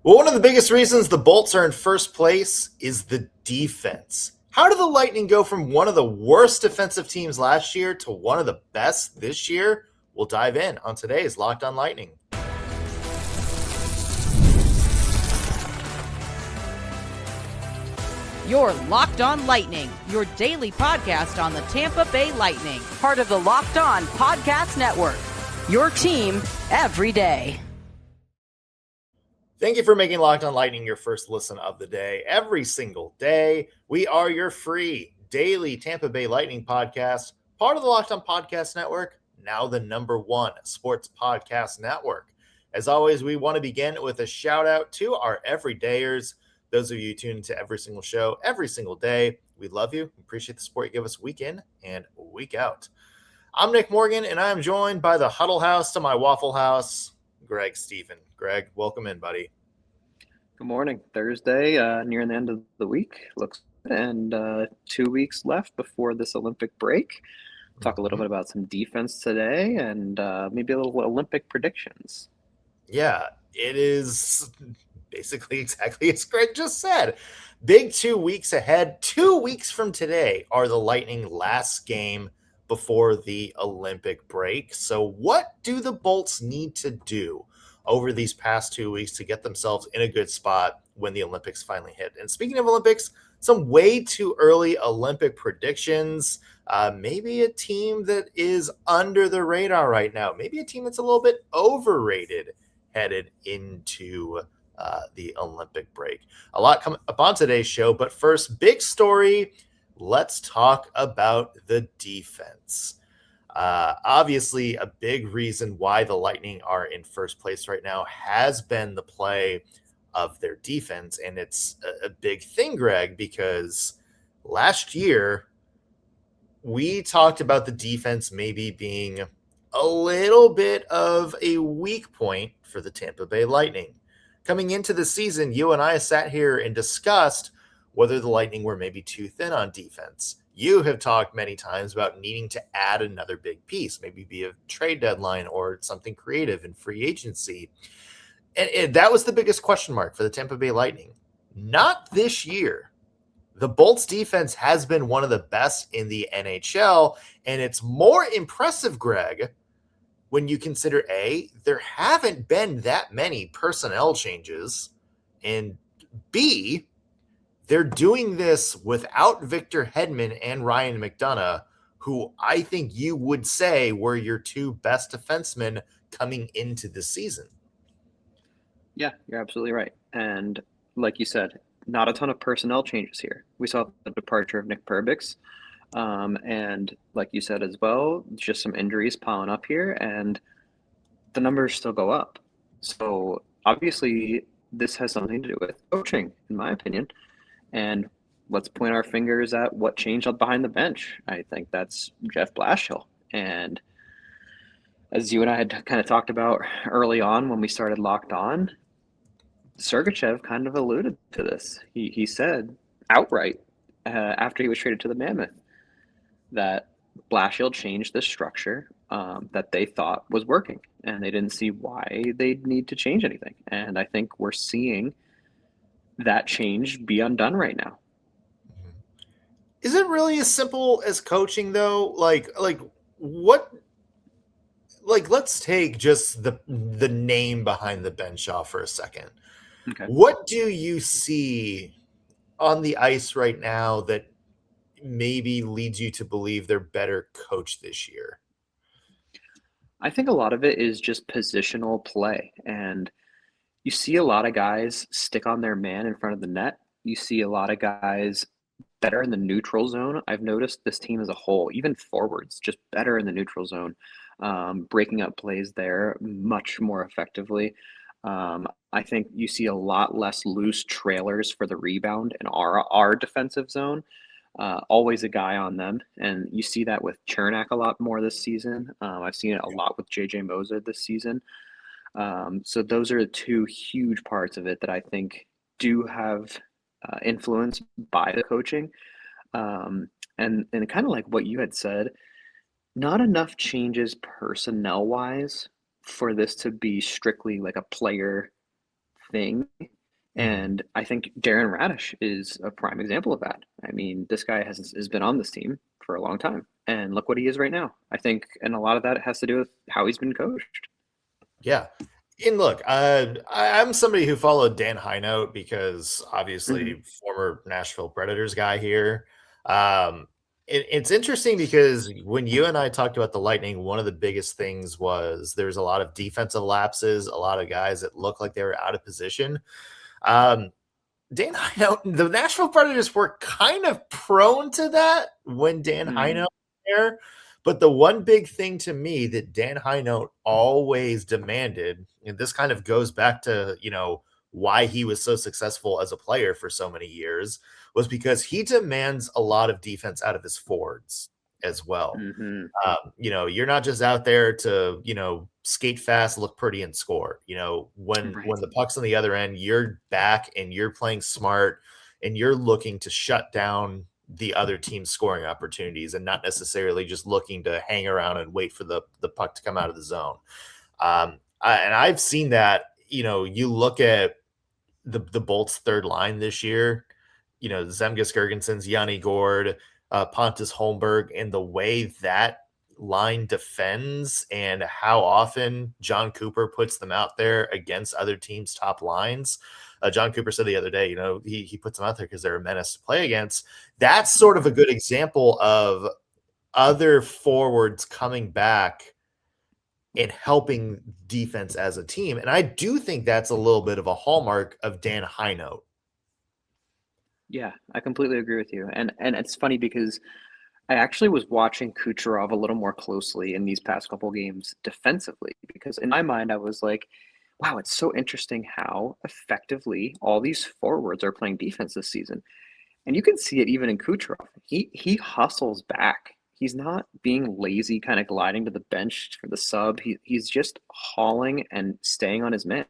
Well, one of the biggest reasons the Bolts are in first place is the defense. How did the Lightning go from one of the worst defensive teams last year to one of the best this year? We'll dive in on today's Locked On Lightning. You're Locked On Lightning, your daily podcast on the Tampa Bay Lightning, part of the Locked On Podcast Network, your team every day. Thank you for making Locked On Lightning your first listen of the day. Every single day, we are your free daily Tampa Bay Lightning podcast, part of the Locked On Podcast Network, now the #1 sports podcast network. As always, we want to begin with a shout out to our everydayers. Those of you tuned into every single show, every single day, we love you. We appreciate the support you give us week in and week out. I'm Nick Morgan, and I am joined by the Huddle House to my Waffle House, Greg Stephen. Greg, welcome in, buddy. Good morning. Thursday, nearing the end of the week, and 2 weeks left before this Olympic break. Talk a little bit about some defense today and maybe a little Olympic predictions. Yeah, it is basically exactly as Greg just said. Big 2 weeks ahead. 2 weeks from today are the Lightning last game before the Olympic break. So what do the Bolts need to do over these past 2 weeks to get themselves in a good spot when the Olympics finally hit? And speaking of Olympics, some way too early Olympic predictions. Maybe a team that is under the radar right now. Maybe a team that's a little bit overrated headed into the Olympic break. A lot coming up on today's show, but first, big story. Let's talk about the defense. Obviously, a big reason why the Lightning are in first place right now has been the play of their defense. And it's a big thing, Greg, because last year we talked about the defense maybe being a little bit of a weak point for the Tampa Bay Lightning. Coming into the season, you and I sat here and discussed whether the Lightning were maybe too thin on defense. You have talked many times about needing to add another big piece, maybe be a trade deadline or something creative in free agency. And that was the biggest question mark for the Tampa Bay Lightning. Not this year. The Bolts defense has been one of the best in the NHL, and it's more impressive, Greg, when you consider A, there haven't been that many personnel changes, and B, they're doing this without Victor Hedman and Ryan McDonagh, who I think you would say were your two best defensemen coming into the season. Yeah, you're absolutely right. And like you said, not a ton of personnel changes here. We saw the departure of Nick Perbix. And like you said as well, just some injuries piling up here, and the numbers still go up. So obviously this has something to do with coaching, in my opinion. And let's point our fingers at what changed behind the bench. I think that's Jeff Blashill. And as you and I had kind of talked about early on when we started Locked On, Sergachev kind of alluded to this. He said outright after he was traded to the Mammoth that Blashill changed the structure that they thought was working, and they didn't see why they'd need to change anything. And I think we're seeing that change be undone right now. Is it really as simple as coaching, though? Like what? Like, let's take just the name behind the bench off for a second. Okay. What do you see on the ice right now that maybe leads you to believe they're better coached this year? I think a lot of it is just positional play, and you see a lot of guys stick on their man in front of the net. You see a lot of guys better in the neutral zone. I've noticed this team as a whole, even forwards, just better in the neutral zone, breaking up plays there much more effectively. I think you see a lot less loose trailers for the rebound in our defensive zone. Always a guy on them, and you see that with Chernak a lot more this season. I've seen it a lot with JJ Moser this season. So those are the two huge parts of it that I think do have influence by the coaching. And kind of like what you had said, not enough changes personnel wise for this to be strictly like a player thing. And I think Darren Raddysh is a prime example of that. I mean, this guy has been on this team for a long time, and look what he is right now. I think, and a lot of that has to do with how he's been coached. Yeah. And look, I'm somebody who followed Dan Hinote because obviously former Nashville Predators guy here. It's interesting because when you and I talked about the Lightning, one of the biggest things was there's a lot of defensive lapses, a lot of guys that look like they were out of position. Dan Hinote, the Nashville Predators were kind of prone to that when Dan Hinote was there. But the one big thing to me that Dan Hinote always demanded, and this kind of goes back to, why he was so successful as a player for so many years, was because he demands a lot of defense out of his forwards as well. You're not just out there to, skate fast, look pretty, and score. When the puck's on the other end, you're back and you're playing smart and you're looking to shut down the other team's scoring opportunities and not necessarily just looking to hang around and wait for the puck to come out of the zone. And I've seen that, you look at the Bolts third line this year, Zemgus Girgensons, Yanni Gourde, Pontus Holmberg, and the way that line defends and how often John Cooper puts them out there against other teams' top lines. John Cooper said the other day, he puts them out there because they're a menace to play against. That's sort of a good example of other forwards coming back and helping defense as a team. And I do think that's a little bit of a hallmark of Dan Hinote. Yeah, I completely agree with you. And it's funny because I actually was watching Kucherov a little more closely in these past couple games defensively, because in my mind I was like, wow, it's so interesting how effectively all these forwards are playing defense this season. And you can see it even in Kucherov. He hustles back. He's not being lazy, kind of gliding to the bench for the sub. He's just hauling and staying on his man.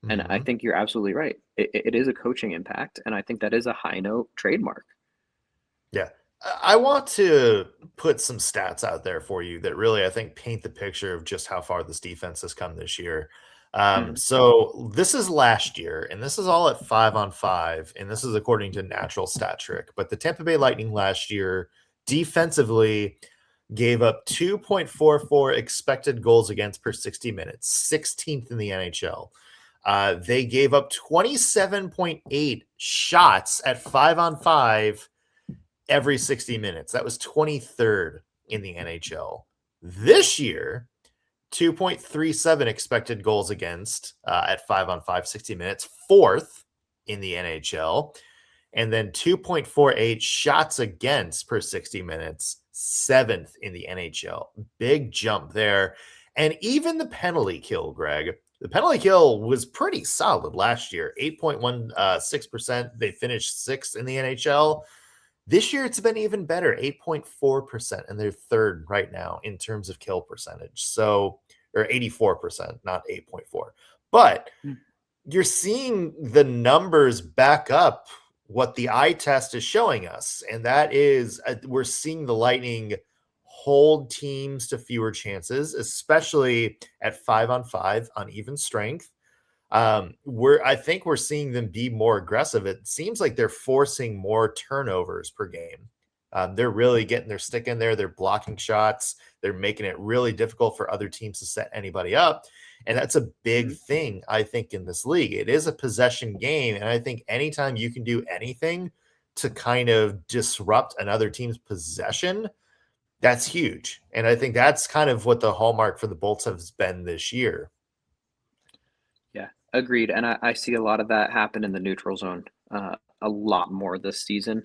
And I think you're absolutely right. It is a coaching impact, and I think that is a Hinote trademark. Yeah. I want to put some stats out there for you that really, I think, paint the picture of just how far this defense has come this year. So this is last year, and this is all at 5-on-5, and this is according to Natural Stat Trick. But the Tampa Bay Lightning last year defensively gave up 2.44 expected goals against per 60 minutes, 16th in the NHL. They gave up 27.8 shots at 5-on-5 every 60 minutes. That was 23rd in the NHL. This year, 2.37 expected goals against at 5-on-5, 60 minutes, 4th in the NHL. And then 2.48 shots against per 60 minutes, 7th in the NHL. Big jump there. And even the penalty kill, Greg. The penalty kill was pretty solid last year, 8.16%. They finished 6th in the NHL. This year, it's been even better, 8.4%, and they're 3rd right now in terms of kill percentage. So, or 84%, not 8.4. But you're seeing the numbers back up what the eye test is showing us, and that is we're seeing the Lightning hold teams to fewer chances, especially at 5-on-5 on even strength. I think we're seeing them be more aggressive. It seems like they're forcing more turnovers per game. They're really getting their stick in there. They're blocking shots. They're making it really difficult for other teams to set anybody up. And that's a big thing, I think, in this league. It is a possession game. And I think anytime you can do anything to kind of disrupt another team's possession, that's huge. And I think that's kind of what the hallmark for the Bolts has been this year. Yeah, agreed. And I see a lot of that happen in the neutral zone a lot more this season.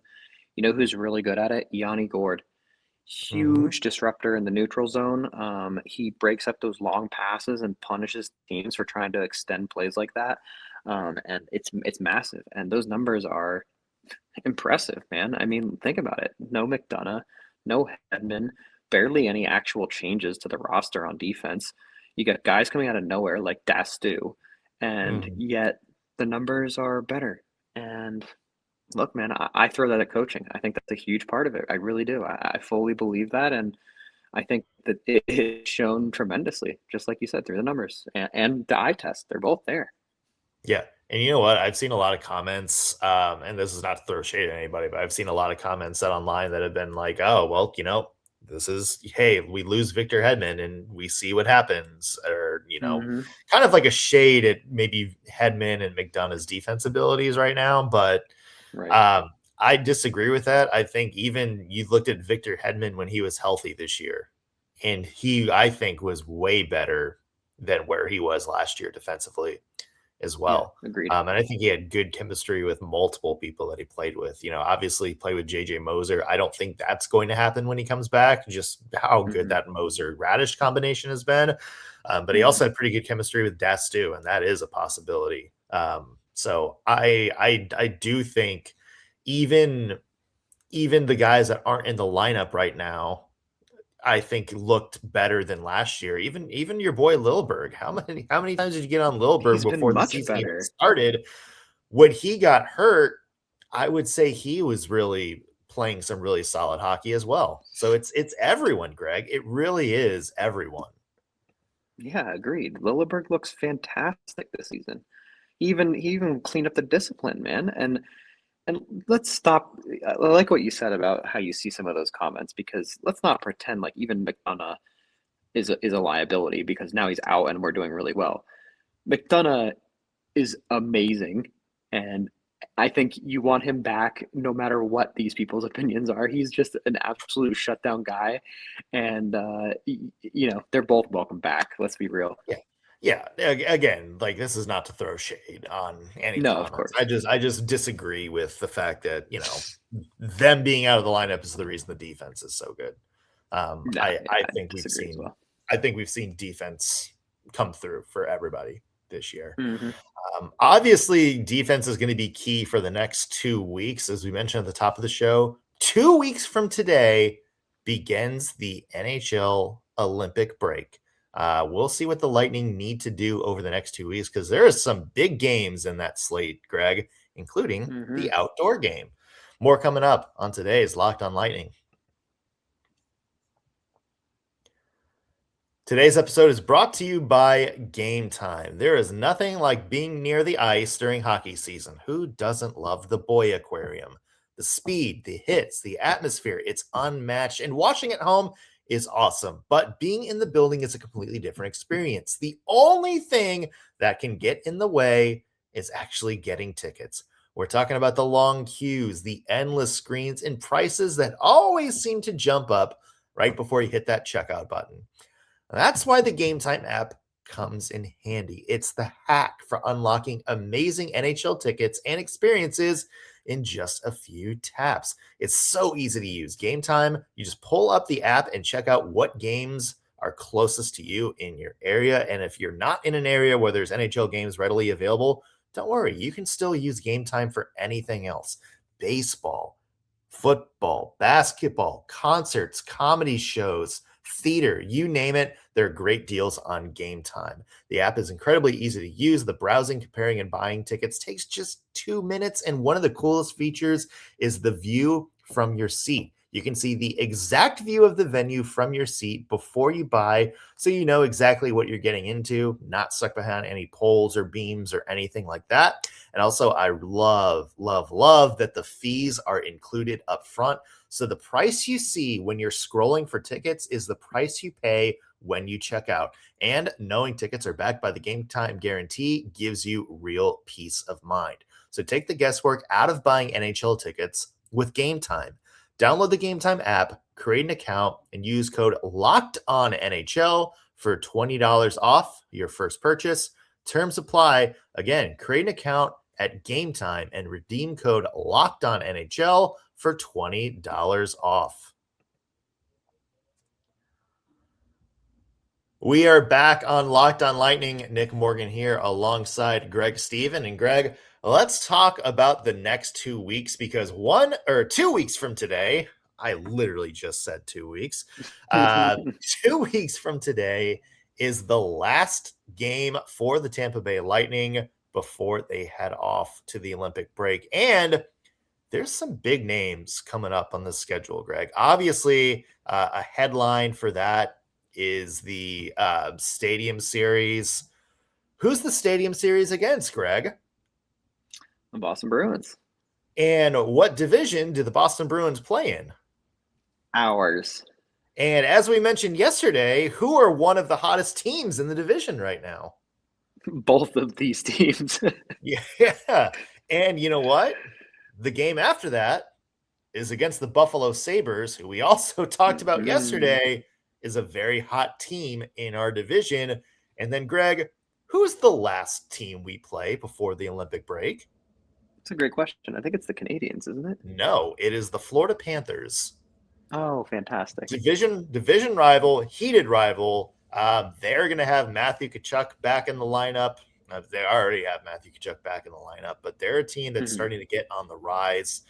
You know who's really good at it? Yanni Gourde. Huge disruptor in the neutral zone. He breaks up those long passes and punishes teams for trying to extend plays like that. And it's massive. And those numbers are impressive, man. I mean, think about it. No McDonagh, no Hedman, barely any actual changes to the roster on defense. You got guys coming out of nowhere like Dastu, and yet the numbers are better. And look, man, I throw that at coaching. I think that's a huge part of it. I really do. I fully believe that. And I think that it is shown tremendously, just like you said, through the numbers and the eye test. They're both there. Yeah. And you know what? I've seen a lot of comments, and this is not to throw shade at anybody, but I've seen a lot of comments set online that have been like, oh, well, this is, hey, we lose Victor Hedman and we see what happens. Or, kind of like a shade at maybe Hedman and McDonagh's defense abilities right now. But Right. I disagree with that. I think even you looked at Victor Hedman when he was healthy this year, and he, I think, was way better than where he was last year defensively as Yeah, well. agreed. And I think he had good chemistry with multiple people that he played with. Obviously played with JJ Moser. I don't think that's going to happen when he comes back, just how good that Moser Raddysh combination has been. But he also had pretty good chemistry with Dastu, and that is a possibility. So I do think even the guys that aren't in the lineup right now, I think looked better than last year. Even your boy Lilberg. How many times did you get on Lilberg He's been before the much season even better. started? When he got hurt, I would say he was really playing some really solid hockey as well. So it's everyone, Greg. It really is everyone. Yeah, agreed. Lilleberg looks fantastic this season. He even cleaned up the discipline, man. And let's stop. I like what you said about how you see some of those comments, because let's not pretend like even McDonagh is a liability because now he's out and we're doing really well. McDonagh is amazing, and I think you want him back no matter what these people's opinions are. He's just an absolute shutdown guy, and they're both welcome back. Let's be real. Yeah. Again, like, this is not to throw shade on any No, of comments. course. I just disagree with the fact that them being out of the lineup is the reason the defense is so good. No, I I think we've disagree as seen well. defense come through for everybody this year. Mm-hmm. Obviously, defense is going to be key for the next 2 weeks, as we mentioned at the top of the show. 2 weeks from today begins the NHL Olympic break. We'll see what the Lightning need to do over the next 2 weeks, because there is some big games in that slate, Greg, including the outdoor game. More coming up on today's Locked on Lightning. Today's episode is brought to you by Game Time. There is nothing like being near the ice during hockey season. Who doesn't love the Boy Aquarium? The speed, the hits, the atmosphere, it's unmatched. And watching at home is awesome. But being in the building is a completely different experience. The only thing that can get in the way is actually getting tickets. We're talking about the long queues, the endless screens, and prices that always seem to jump up right before you hit that checkout button. That's why the Game Time app comes in handy. It's the hack for unlocking amazing NHL tickets and experiences in just a few taps. It's so easy to use. Game Time, you just pull up the app and check out what games are closest to you in your area. And if you're not in an area where there's NHL games readily available, don't worry, you can still use Game Time for anything else. Baseball, football, basketball, concerts, comedy shows, theater, you name it, there are great deals on Game Time. The app is incredibly easy to use. The browsing, comparing, and buying tickets takes just 2 minutes. And one of the coolest features is the view from your seat. You can see the exact view of the venue from your seat before you buy, so you know exactly what you're getting into, not stuck behind any poles or beams or anything like that. And also, I love that the fees are included up front. So the price you see when you're scrolling for tickets is the price you pay when you check out. And knowing tickets are backed by the Game Time guarantee gives you real peace of mind. So take the guesswork out of buying NHL tickets with Game Time. Download the Game Time app, create an account, and use code LOCKEDONNHL for $20 off your first purchase. Terms apply. Again, create an account at Game Time and redeem code LOCKEDONNHL for $20 off. We are back on Locked on Lightning. Nick Morgan here alongside Greg Steven. And Greg, let's talk about the next 2 weeks, because 2 weeks from today, I literally just said 2 weeks. 2 weeks from today is the last game for the Tampa Bay Lightning before they head off to the Olympic break. And there's some big names coming up on the schedule, Greg. Obviously, a headline for that is the Stadium Series. Who's the Stadium Series against, Greg? The Boston Bruins. And what division do the Boston Bruins play in? Ours. And as we mentioned yesterday, who are one of the hottest teams in the division right now? Both of these teams. Yeah. And you know what? The game after that is against the Buffalo Sabres, who we also talked about yesterday is a very hot team in our division. And then, Greg, who's the last team we play before the Olympic break? It's a great question. I think it's the Canadiens, isn't it? No, it is the Florida Panthers. Oh, fantastic. Division rival, heated rival. They're going to have Matthew Tkachuk back in the lineup. They already have Matthew Tkachuk back in the lineup, but they're a team that's starting to get on the rise.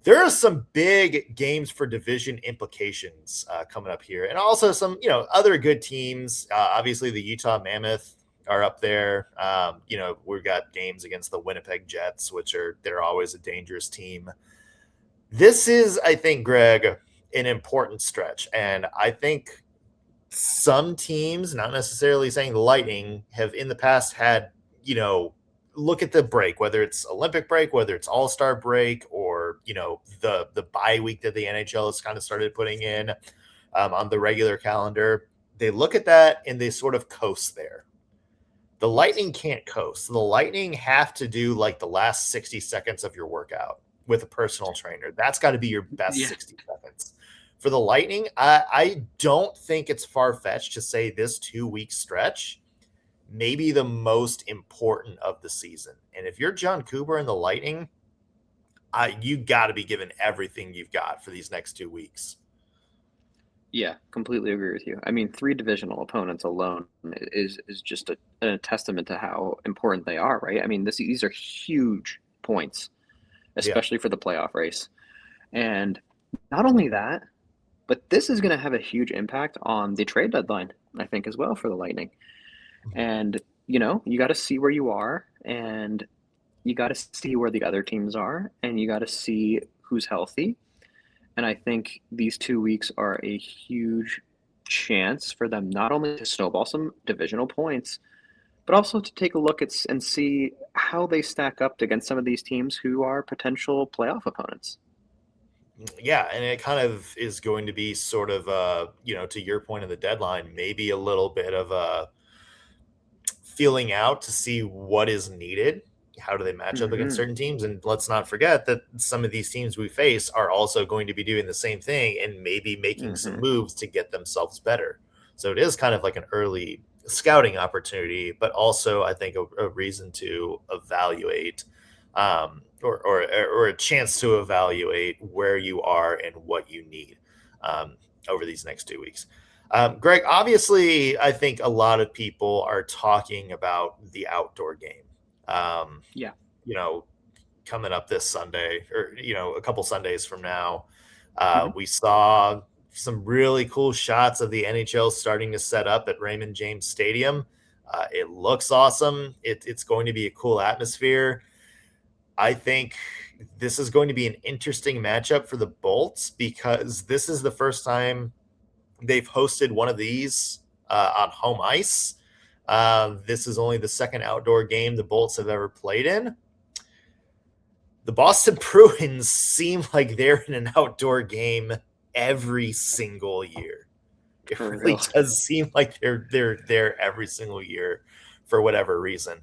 There are some big games for division implications coming up here, and also some, other good teams. Obviously, the Utah Mammoth are up there. We've got games against the Winnipeg Jets, they're always a dangerous team. This is, I think, Greg, an important stretch, and I think some teams, not necessarily saying the Lightning, have in the past had, look at the break, whether it's Olympic break, whether it's All-Star break, or, the bye week that the NHL has kind of started putting in on the regular calendar. They look at that and they sort of coast there. The Lightning can't coast. The Lightning have to do like the last 60 seconds of your workout with a personal trainer. That's got to be your best 60 seconds. For the Lightning, I don't think it's far-fetched to say this 2-week stretch may be the most important of the season. And if you're John Cooper and the Lightning, you got to be given everything you've got for these next 2 weeks. Yeah, completely agree with you. I mean, 3 divisional opponents alone is just a testament to how important they are, right? I mean, these are huge points, especially for the playoff race. And not only that, but this is going to have a huge impact on the trade deadline, I think, as well for the Lightning. And, you got to see where you are, and you got to see where the other teams are, and you got to see who's healthy. And I think these 2 weeks are a huge chance for them not only to snowball some divisional points, but also to take a look at and see how they stack up against some of these teams who are potential playoff opponents. Yeah, and it kind of is going to be sort of, to your point of the deadline, maybe a little bit of a feeling out to see what is needed. How do they match up against certain teams? And let's not forget that some of these teams we face are also going to be doing the same thing and maybe making some moves to get themselves better. So it is kind of like an early scouting opportunity, but also I think a reason to evaluate or a chance to evaluate where you are and what you need over these next 2 weeks. Greg, obviously, I think a lot of people are talking about the outdoor game. Coming up this Sunday, or a couple Sundays from now, we saw some really cool shots of the NHL starting to set up at Raymond James Stadium. It looks awesome. It's going to be a cool atmosphere. I think this is going to be an interesting matchup for the Bolts because this is the first time they've hosted one of these on home ice. This is only the second outdoor game the Bolts have ever played in. The Boston Bruins seem like they're in an outdoor game every single year. It really does seem like they're there every single year for whatever reason.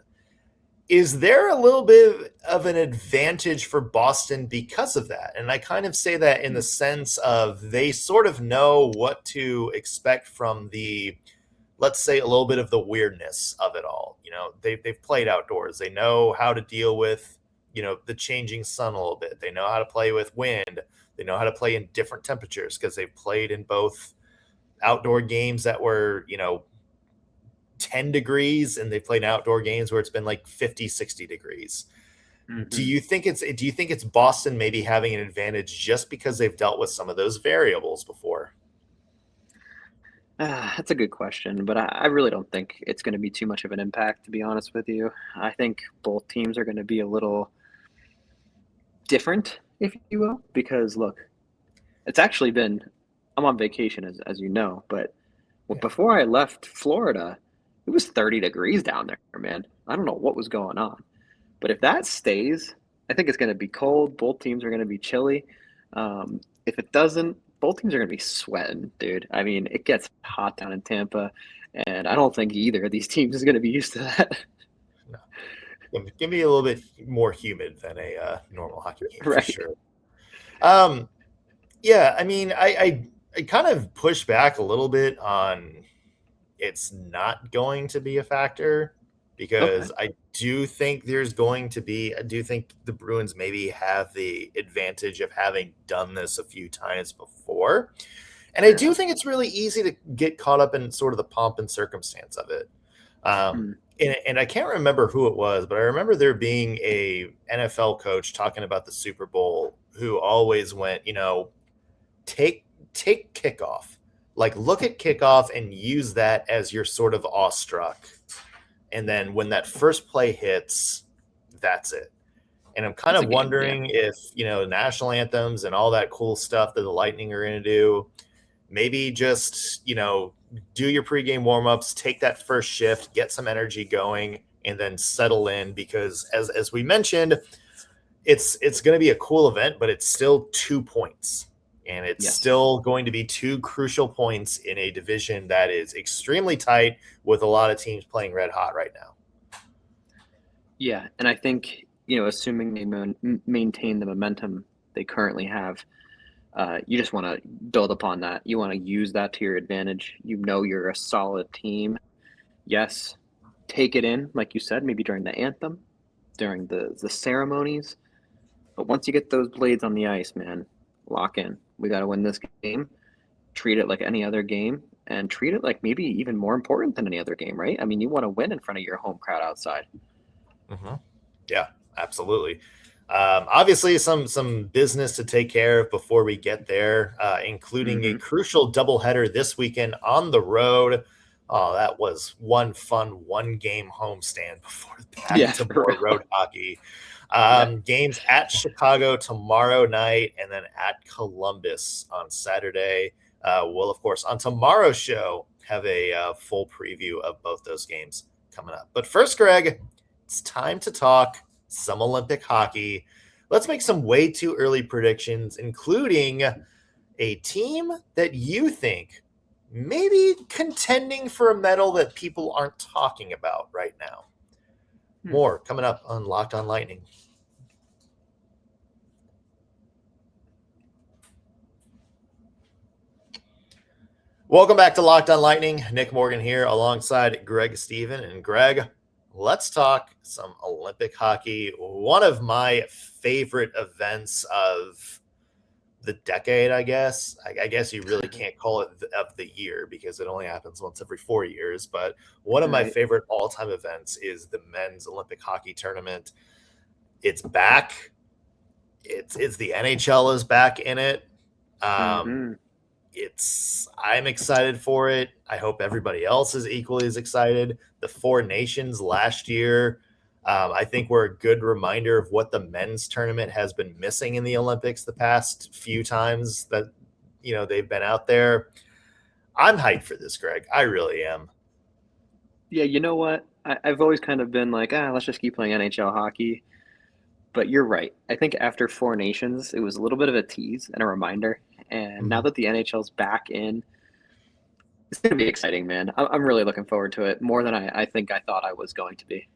Is there a little bit of an advantage for Boston because of that? And I kind of say that in the sense of they sort of know what to expect from the, let's say, a little bit of the weirdness of it all. They've played outdoors. They know how to deal with, the changing sun a little bit. They know how to play with wind. They know how to play in different temperatures because they've played in both outdoor games that were, 10 degrees and they played outdoor games where it's been like 50, 60 degrees. Do you think it's Boston maybe having an advantage just because they've dealt with some of those variables before? That's a good question, but I really don't think it's going to be too much of an impact, to be honest with you. I think both teams are going to be a little different, if you will, because look, it's actually been, I'm on vacation as you know, but before I left Florida, it was 30 degrees down there, man. I don't know what was going on. But if that stays, I think it's going to be cold. Both teams are going to be chilly. If it doesn't, both teams are going to be sweating, dude. I mean, it gets hot down in Tampa, and I don't think either of these teams is going to be used to that. No. Give me a little bit more humid than a normal hockey game for Right. sure. Yeah, I mean, I kind of push back a little bit on it's not going to be a factor because I do think I do think the Bruins maybe have the advantage of having done this a few times before. And I do think it's really easy to get caught up in sort of the pomp and circumstance of it. And I can't remember who it was, but I remember there being a NFL coach talking about the Super Bowl who always went, take kickoff. Like, look at kickoff and use that as your sort of awestruck. And then when that first play hits, that's it. And I'm kind of wondering if, national anthems and all that cool stuff that the Lightning are going to do, maybe just, do your pregame warmups, take that first shift, get some energy going, and then settle in. Because as we mentioned, it's going to be a cool event, but it's still 2 points. And it's still going to be 2 crucial points in a division that is extremely tight with a lot of teams playing red hot right now. Yeah, and I think, assuming they maintain the momentum they currently have, you just want to build upon that. You want to use that to your advantage. You're a solid team. Yes, take it in, like you said, maybe during the anthem, during the ceremonies. But once you get those blades on the ice, man, lock in. We got to win this game. Treat it like any other game, and treat it like maybe even more important than any other game, right? I mean, you want to win in front of your home crowd outside. Mm-hmm. Yeah, absolutely. Obviously, some business to take care of before we get there, including a crucial doubleheader this weekend on the road. Oh, that was one fun one-game homestand before back to more road hockey. Games at Chicago tomorrow night and then at Columbus on Saturday. We'll, of course, on tomorrow's show, have a full preview of both those games coming up. But first, Greg, it's time to talk some Olympic hockey. Let's make some way too early predictions, including a team that you think maybe contending for a medal that people aren't talking about right now. More coming up on Locked on Lightning. Welcome back to Locked on Lightning. Nick Morgan here alongside Greg Stephen. And Greg, let's talk some Olympic hockey. One of my favorite events of the decade, I guess. I guess you really can't call it of the year because it only happens once every 4 years. But one of my favorite all-time events is the men's Olympic hockey tournament. It's back. It's the NHL is back in it. I'm excited for it. I hope everybody else is equally as excited. The 4 nations last year, I think were a good reminder of what the men's tournament has been missing in the Olympics the past few times that, they've been out there. I'm hyped for this, Greg. I really am. Yeah, you know what? I've always kind of been like, let's just keep playing NHL hockey. But you're right. I think after 4 nations, it was a little bit of a tease and a reminder. And now that the NHL's back in, it's going to be exciting, man. I'm really looking forward to it more than I think I thought I was going to be.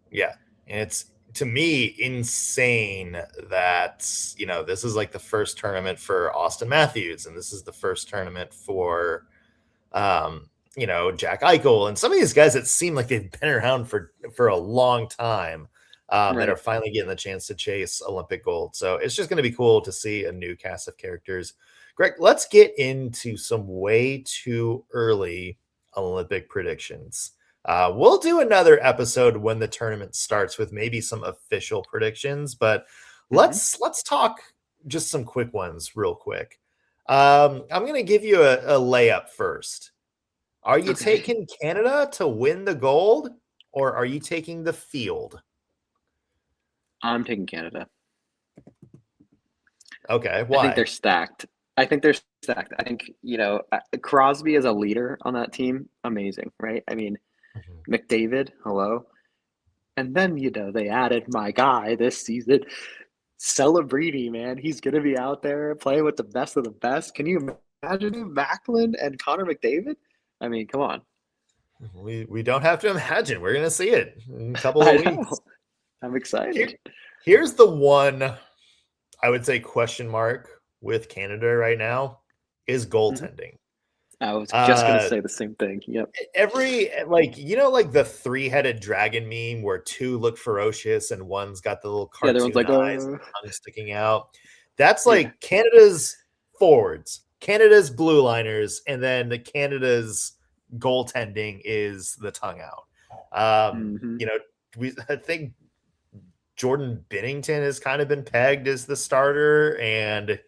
Yeah. And it's, to me, insane that, this is like the first tournament for Austin Matthews. And this is the first tournament for, Jack Eichel. And some of these guys that seem like they've been around for a long time. That are finally getting the chance to chase Olympic gold. So it's just going to be cool to see a new cast of characters. Greg, let's get into some way too early Olympic predictions. We'll do another episode when the tournament starts with maybe some official predictions, but let's talk just some quick ones real quick. I'm going to give you a layup first. Are you taking Canada to win the gold, or are you taking the field? I'm taking Canada. Okay, why? I think they're stacked. I think, Crosby as a leader on that team, amazing, right? I mean, McDavid, hello. And then, they added my guy this season, Celebrini, man. He's going to be out there playing with the best of the best. Can you imagine him, Macklin and Connor McDavid? I mean, come on. We don't have to imagine. We're going to see it in a couple I of know. weeks. I'm excited. Here's the one, I would say, question mark with Canada right now is goaltending. I was just going to say the same thing. Yep. Every, like the three-headed dragon meme where two look ferocious and one's got the little cartoon everyone's like, eyes and tongue sticking out. That's like Canada's forwards, Canada's blue liners, and then Canada's goaltending is the tongue out. I think Jordan Binnington has kind of been pegged as the starter, and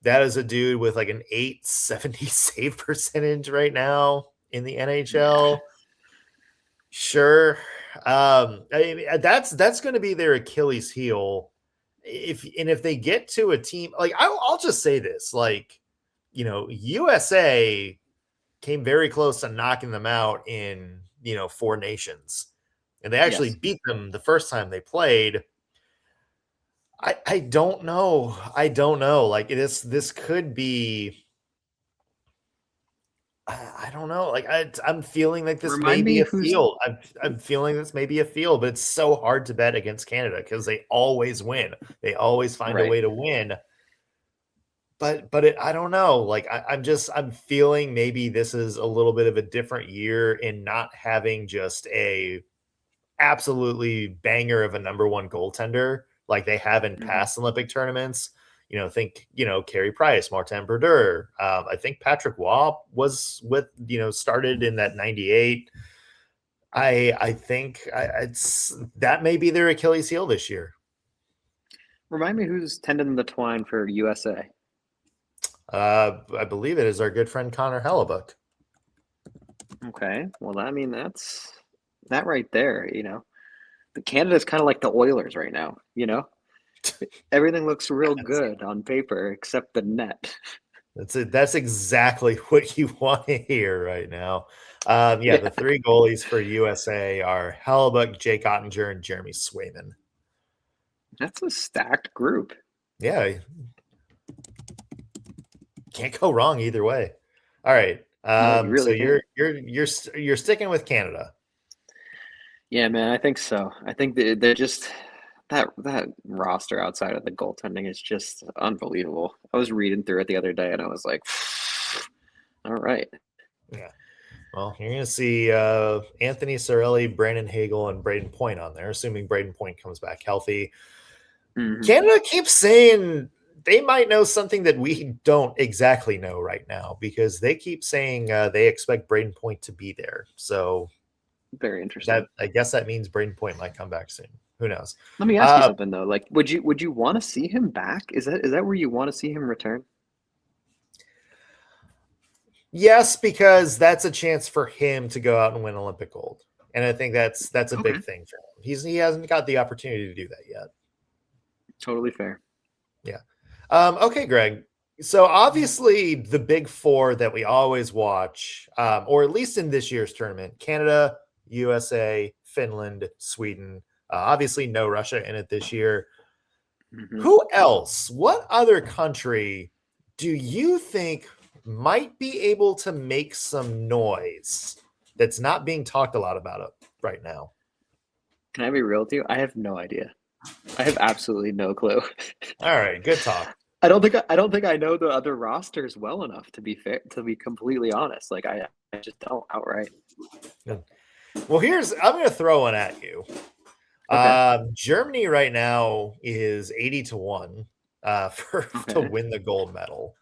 that is a dude with like an 870 save percentage right now in the NHL. Yeah. Sure. I mean, that's going to be their Achilles heel. If they get to a team, like I'll just say this, USA came very close to knocking them out in, Four Nations. And they actually beat them the first time they played. I don't know. Like this could be. I don't know. Like I'm feeling like this may be a field. I'm feeling this may be a field, but it's so hard to bet against Canada because they always win. They always find a way to win. But I don't know. Like I'm feeling maybe this is a little bit of a different year in not having just a absolutely banger of a number one goaltender like they have in past Olympic tournaments. Think, Carey Price, Martin Brodeur. I think Patrick Waugh was started in that 98. I think it's that may be their Achilles heel this year. Remind me who's tending the twine for USA. I believe it is our good friend Connor Hellebuck. Okay. Well, I mean, that's that right there, The Canada's kind of like the Oilers right now, Everything looks real good on paper except the net. That's exactly what you want to hear right now. The three goalies for USA are Hellebuck, Jake Ottinger, and Jeremy Swayman. That's a stacked group. Yeah. Can't go wrong either way. All right. So you're sticking with Canada. Yeah, man, I think so. I think they're just that roster outside of the goaltending is just unbelievable. I was reading through it the other day and I was like, all right. Yeah. Well, you're going to see Anthony Cirelli, Brandon Hagel, and Braden Point on there, assuming Braden Point comes back healthy. Canada keeps saying they might know something that we don't exactly know right now because they keep saying they expect Braden Point to be there. So very interesting. I guess that means Braden Point might come back soon. Who knows? Let me ask you something though. Like, would you want to see him back? Is that where you want to see him return? Yes, because that's a chance for him to go out and win Olympic gold, and I think that's a big thing for him. He hasn't got the opportunity to do that yet. Totally fair. Yeah. Okay, Greg. So obviously the big four that we always watch, or at least in this year's tournament, Canada, USA, Finland, Sweden. Obviously no Russia in it this year. Who else? What other country do you think might be able to make some noise that's not being talked a lot about right now? Can I be real with you? I have no idea. I have absolutely no clue. All right, good talk. I don't think I know the other rosters well enough to be fair, to be completely honest. Like I just don't outright. Well, I'm going to throw one at you. Okay. Germany right now is 80-1 to win the gold medal.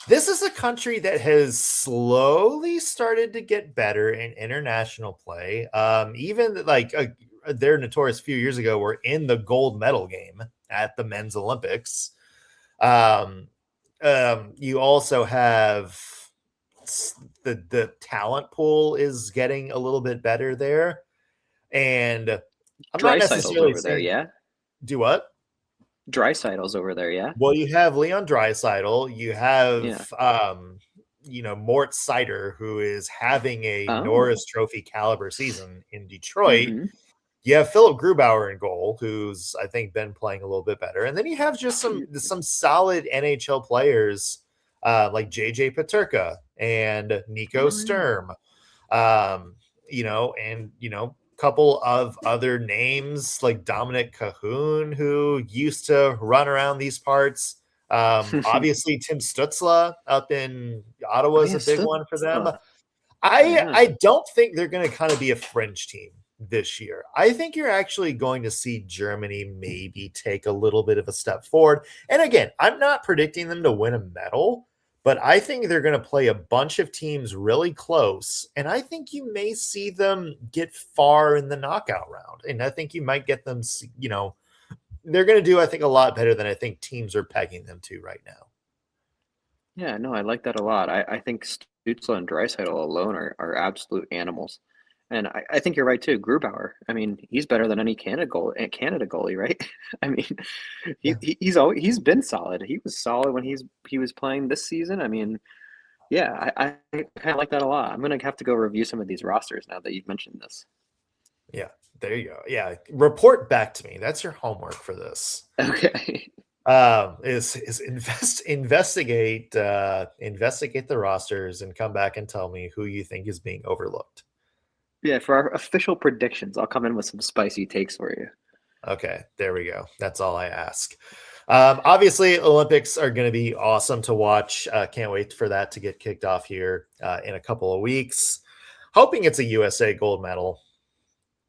This is a country that has slowly started to get better in international play. Even their notorious few years ago were in the gold medal game at the men's Olympics. You also have the talent pool is getting a little bit better there. And I'm not necessarily over there, yeah. Do what? Draisaitl's over there, yeah. Well, you have Leon Draisaitl. You have Mort Seider, who is having a Norris Trophy caliber season in Detroit. you have Philip Grubauer in goal, who's I think been playing a little bit better, and then you have just some solid NHL players like JJ Peterka and Nico Sturm, couple of other names like Dominic Cahoon, who used to run around these parts. Obviously, Tim Stützle up in Ottawa is a big one for them. I don't think they're going to kind of be a fringe team this year. I think you're actually going to see Germany maybe take a little bit of a step forward. And again, I'm not predicting them to win a medal, but I think they're going to play a bunch of teams really close. And I think you may see them get far in the knockout round. And I think you might get them, they're going to do, I think, a lot better than I think teams are pegging them to right now. Yeah, no, I like that a lot. I think Stützle and Draisaitl alone are absolute animals. And I think you're right too. Grubauer, I mean, he's better than any Canada goalie, right? I mean, he's been solid. He was solid when he was playing this season. I mean, yeah, I kind of like that a lot. I'm gonna have to go review some of these rosters now that you've mentioned this. Yeah, there you go. Yeah, report back to me. That's your homework for this. Okay. Is investigate the rosters and come back and tell me who you think is being overlooked. Yeah, for our official predictions, I'll come in with some spicy takes for you. Okay, there we go. That's all I ask. Obviously, Olympics are going to be awesome to watch. Can't wait for that to get kicked off here in a couple of weeks. Hoping it's a USA gold medal.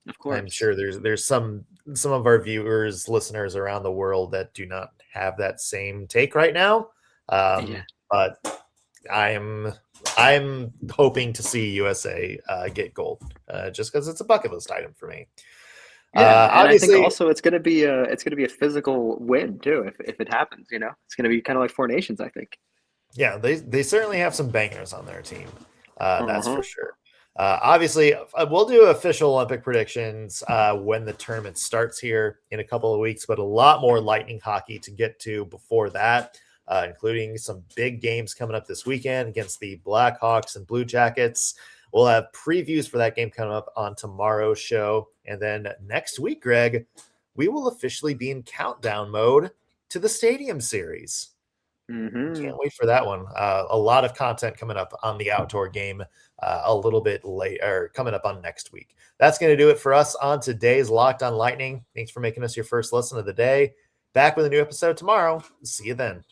Of course. I'm sure there's some of our viewers, listeners around the world that do not have that same take right now. But I'm hoping to see USA get gold, just because it's a bucket list item for me. Yeah, and obviously, I think also it's gonna be a physical win too if it happens. It's gonna be kind of like Four Nations, I think. Yeah, they certainly have some bangers on their team. That's for sure. Obviously, we'll do official Olympic predictions when the tournament starts here in a couple of weeks, but a lot more Lightning hockey to get to before that, including some big games coming up this weekend against the Blackhawks and Blue Jackets. We'll have previews for that game coming up on tomorrow's show. And then next week, Greg, we will officially be in countdown mode to the Stadium Series. Can't wait for that one. A lot of content coming up on the outdoor game a little bit later, coming up on next week. That's going to do it for us on today's Locked on Lightning. Thanks for making us your first listen of the day. Back with a new episode tomorrow. See you then.